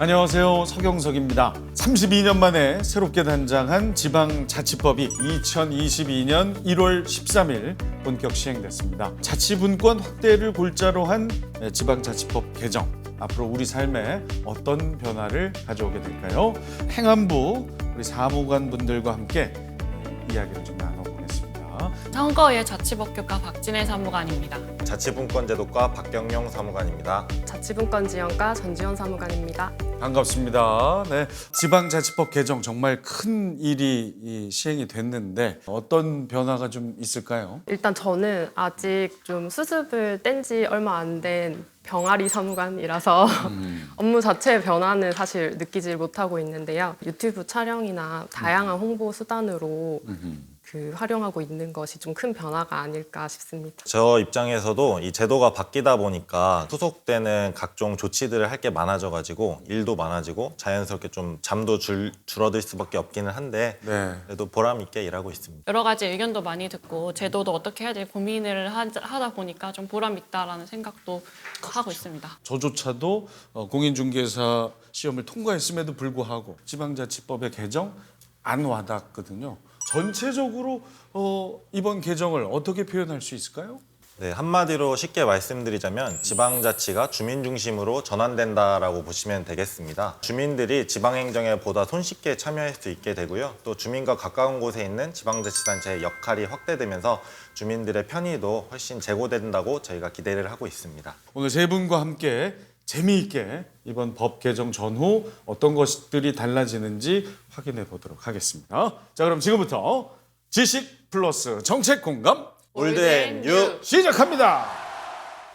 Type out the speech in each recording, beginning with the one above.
안녕하세요. 서경석입니다. 32년 만에 새롭게 단장한 지방자치법이 2022년 1월 13일 본격 시행됐습니다. 자치분권 확대를 골자로 한 지방자치법 개정. 앞으로 우리 삶에 어떤 변화를 가져오게 될까요? 행안부 우리 사무관 분들과 함께 이야기를 좀 나눠보겠습니다. 선거의 자치법규과 박진애 사무관입니다. 자치분권제도과 박경용 사무관입니다. 자치분권지원과 전지현 사무관입니다. 반갑습니다. 네, 지방자치법 개정 정말 큰 일이 시행이 됐는데 어떤 변화가 좀 있을까요? 일단 저는 아직 좀 수습을 뗀 지 얼마 안 된 병아리 사무관이라서 업무 자체의 변화는 사실 느끼지 못하고 있는데요. 유튜브 촬영이나 다양한 홍보 수단으로 활용하고 있는 것이 좀 큰 변화가 아닐까 싶습니다. 저 입장에서도 이 제도가 바뀌다 보니까 소속되는 각종 조치들을 할 게 많아져가지고 일도 많아지고 자연스럽게 좀 잠도 줄어들 수밖에 없기는 한데 그래도 보람 있게 일하고 있습니다. 여러 가지 의견도 많이 듣고 제도도 어떻게 해야 될지 고민을 하다 보니까 좀 보람 있다라는 생각도 하고 있습니다. 저조차도 공인중개사 시험을 통과했음에도 불구하고 지방자치법의 개정 안 와닿거든요. 전체적으로 이번 개정을 어떻게 표현할 수 있을까요? 네, 한마디로 쉽게 말씀드리자면 지방자치가 주민 중심으로 전환된다라고 보시면 되겠습니다. 주민들이 지방행정에 보다 손쉽게 참여할 수 있게 되고요. 또 주민과 가까운 곳에 있는 지방자치단체의 역할이 확대되면서 주민들의 편의도 훨씬 제고된다고 저희가 기대를 하고 있습니다. 오늘 세 분과 함께 재미있게 이번 법 개정 전후 어떤 것들이 달라지는지 확인해 보도록 하겠습니다. 자, 그럼 지금부터 지식 플러스 정책 공감 올드앤뉴 시작합니다.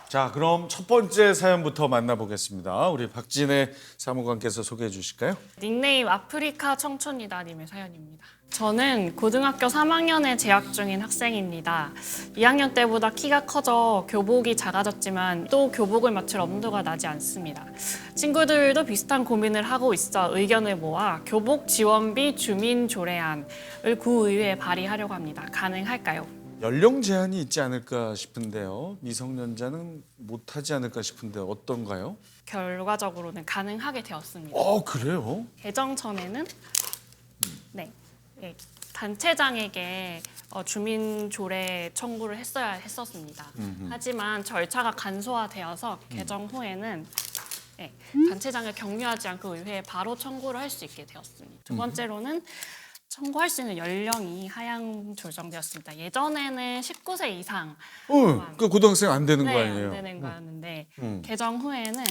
자, 그럼 첫 번째 사연부터 만나보겠습니다. 우리 박진애 사무관께서 소개해 주실까요? 닉네임 아프리카 청춘이다님의 사연입니다. 저는 고등학교 3학년에 재학 중인 학생입니다. 2학년 때보다 키가 커져 교복이 작아졌지만 또 교복을 맞출 엄두가 나지 않습니다. 친구들도 비슷한 고민을 하고 있어 의견을 모아 교복 지원비 주민 조례안을 구의회에 발의하려고 합니다. 가능할까요? 연령 제한이 있지 않을까 싶은데요. 미성년자는 못하지 않을까 싶은데 어떤가요? 결과적으로는 가능하게 되었습니다. 그래요? 개정 전에는 단체장에게 주민 조례 청구를 했어야 했었습니다. 하지만 절차가 간소화되어서 개정 후에는 단체장을 격려하지 않고 의회에 바로 청구를 할 수 있게 되었습니다. 두 번째로는 청구할 수 있는 연령이 하향 조정되었습니다. 예전에는 19세 이상 그 고등학생 안 되는 거 아니에요? 안 되는 거였는데 개정 후에는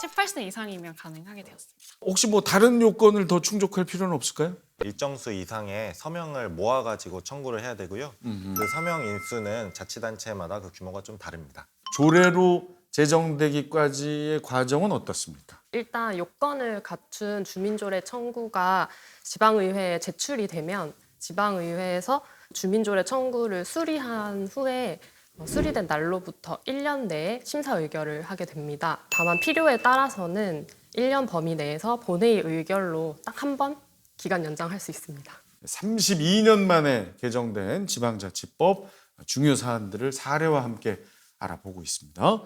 18세 이상이면 가능하게 되었습니다. 혹시 뭐 다른 요건을 더 충족할 필요는 없을까요? 일정 수 이상의 서명을 모아가지고 청구를 해야 되고요. 그 서명 인수는 자치단체마다 그 규모가 좀 다릅니다. 조례로 제정되기까지의 과정은 어떻습니까? 일단 요건을 갖춘 주민조례 청구가 지방의회에 제출이 되면 지방의회에서 주민조례 청구를 수리한 후에 수리된 날로부터 1년 내에 심사 의결을 하게 됩니다. 다만 필요에 따라서는 1년 범위 내에서 본회의 의결로 딱 한 번 기간 연장할 수 있습니다. 32년 만에 개정된 지방자치법 중요 사안들을 사례와 함께 알아보고 있습니다.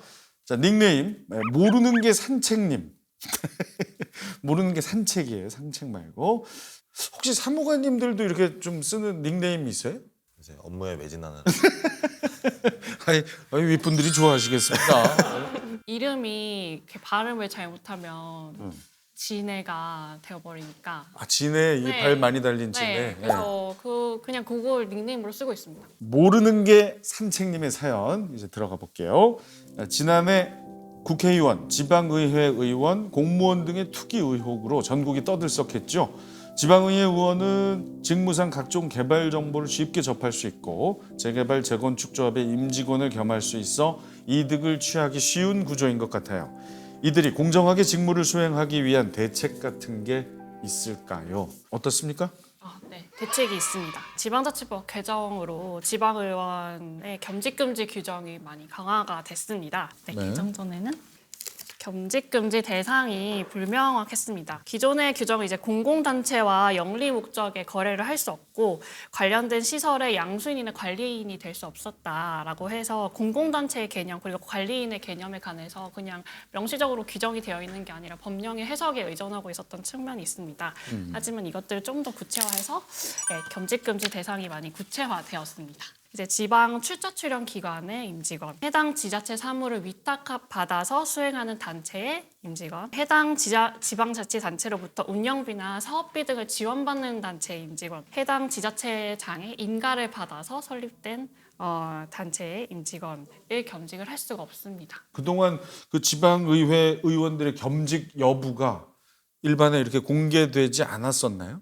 자, 닉네임 모르는 게 산책님. 모르는 게 산책이에요. 산책 말고. 혹시 사무관님들도 이렇게 좀 쓰는 닉네임이 있어요? 이제 업무에 매진하는 아니 윗분들이 좋아하시겠습니다. 이름이 이렇게 발음을 잘못하면 진해가 되어버리니까 진해 이 발 많이 달린 진해. 그래서 그냥 그걸 닉네임으로 쓰고 있습니다. 모르는 게 산책님의 사연 이제 들어가 볼게요. 지난해 국회의원, 지방의회 의원, 공무원 등의 투기 의혹으로 전국이 떠들썩했죠. 지방의회 의원은 직무상 각종 개발 정보를 쉽게 접할 수 있고 재개발, 재건축 조합의 임직원을 겸할 수 있어 이득을 취하기 쉬운 구조인 것 같아요. 이들이 공정하게 직무를 수행하기 위한 대책 같은 게 있을까요? 어떻습니까? 네, 대책이 있습니다. 지방자치법 개정으로 지방의원의 겸직금지 규정이 많이 강화가 됐습니다. 네. 개정 전에는 겸직 금지 대상이 불명확했습니다. 기존의 규정은 이제 공공단체와 영리 목적의 거래를 할 수 없고 관련된 시설의 양수인이나 관리인이 될 수 없었다라고 해서 공공단체의 개념 그리고 관리인의 개념에 관해서 그냥 명시적으로 규정이 되어 있는 게 아니라 법령의 해석에 의존하고 있었던 측면이 있습니다. 하지만 이것들을 좀 더 구체화해서 겸직 금지 대상이 많이 구체화되었습니다. 이제 지방 출자 출연 기관의 임직원, 해당 지자체 사무를 위탁받아서 수행하는 단체의 임직원, 해당 지방자치단체로부터 운영비나 사업비 등을 지원받는 단체의 임직원, 해당 지자체장의 인가를 받아서 설립된 단체의 임직원을 겸직을 할 수가 없습니다. 그동안 그 지방의회 의원들의 겸직 여부가 일반에 이렇게 공개되지 않았었나요?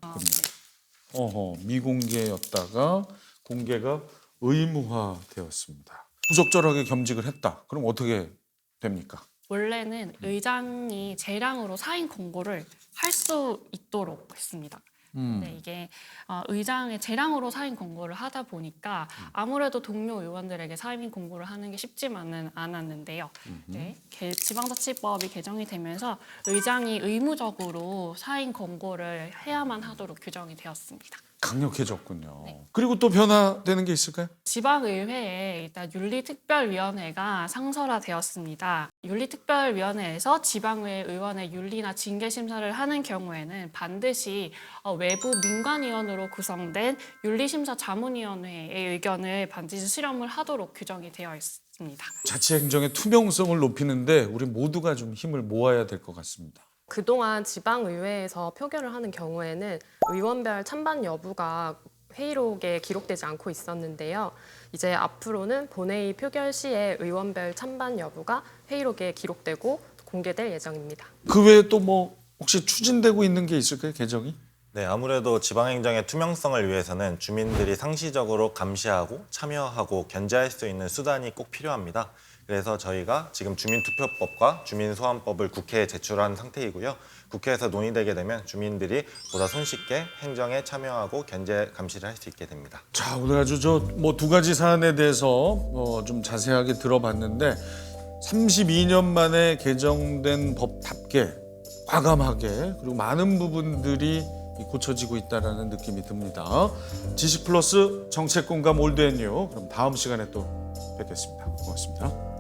미공개였다가 공개가 의무화되었습니다. 부적절하게 겸직을 했다. 그럼 어떻게 됩니까? 원래는 의장이 재량으로 사인 공고를 할 수 있도록 했습니다. 근데 이게 의장의 재량으로 사인 공고를 하다 보니까 아무래도 동료 의원들에게 사인 공고를 하는 게 쉽지만은 않았는데요. 네, 지방자치법이 개정이 되면서 의장이 의무적으로 사인 공고를 해야만 하도록 규정이 되었습니다. 강력해졌군요. 네. 그리고 또 변화되는 게 있을까요? 지방의회에 일단 윤리특별위원회가 상설화되었습니다. 윤리특별위원회에서 지방의회 의원의 윤리나 징계 심사를 하는 경우에는 반드시 외부 민간위원으로 구성된 윤리심사자문위원회의 의견을 반드시 수렴을 하도록 규정이 되어 있습니다. 자치행정의 투명성을 높이는데 우리 모두가 좀 힘을 모아야 될 것 같습니다. 그동안 지방의회에서 표결을 하는 경우에는 의원별 찬반 여부가 회의록에 기록되지 않고 있었는데요. 이제 앞으로는 본회의 표결 시에 의원별 찬반 여부가 회의록에 기록되고 공개될 예정입니다. 그 외에 또 뭐 혹시 추진되고 있는 게 있을까요? 개정이? 네, 아무래도 지방행정의 투명성을 위해서는 주민들이 상시적으로 감시하고 참여하고 견제할 수 있는 수단이 꼭 필요합니다. 그래서 저희가 지금 주민투표법과 주민소환법을 국회에 제출한 상태이고요. 국회에서 논의되게 되면 주민들이 보다 손쉽게 행정에 참여하고 견제 감시를 할 수 있게 됩니다. 자, 오늘 아주 저 뭐 두 가지 사안에 대해서 좀 자세하게 들어봤는데 32년 만에 개정된 법답게 과감하게 그리고 많은 부분들이 고쳐지고 있다는 느낌이 듭니다. 지식 플러스 정책 공감 올드앤뉴. 그럼 다음 시간에 또 뵙겠습니다. 고맙습니다.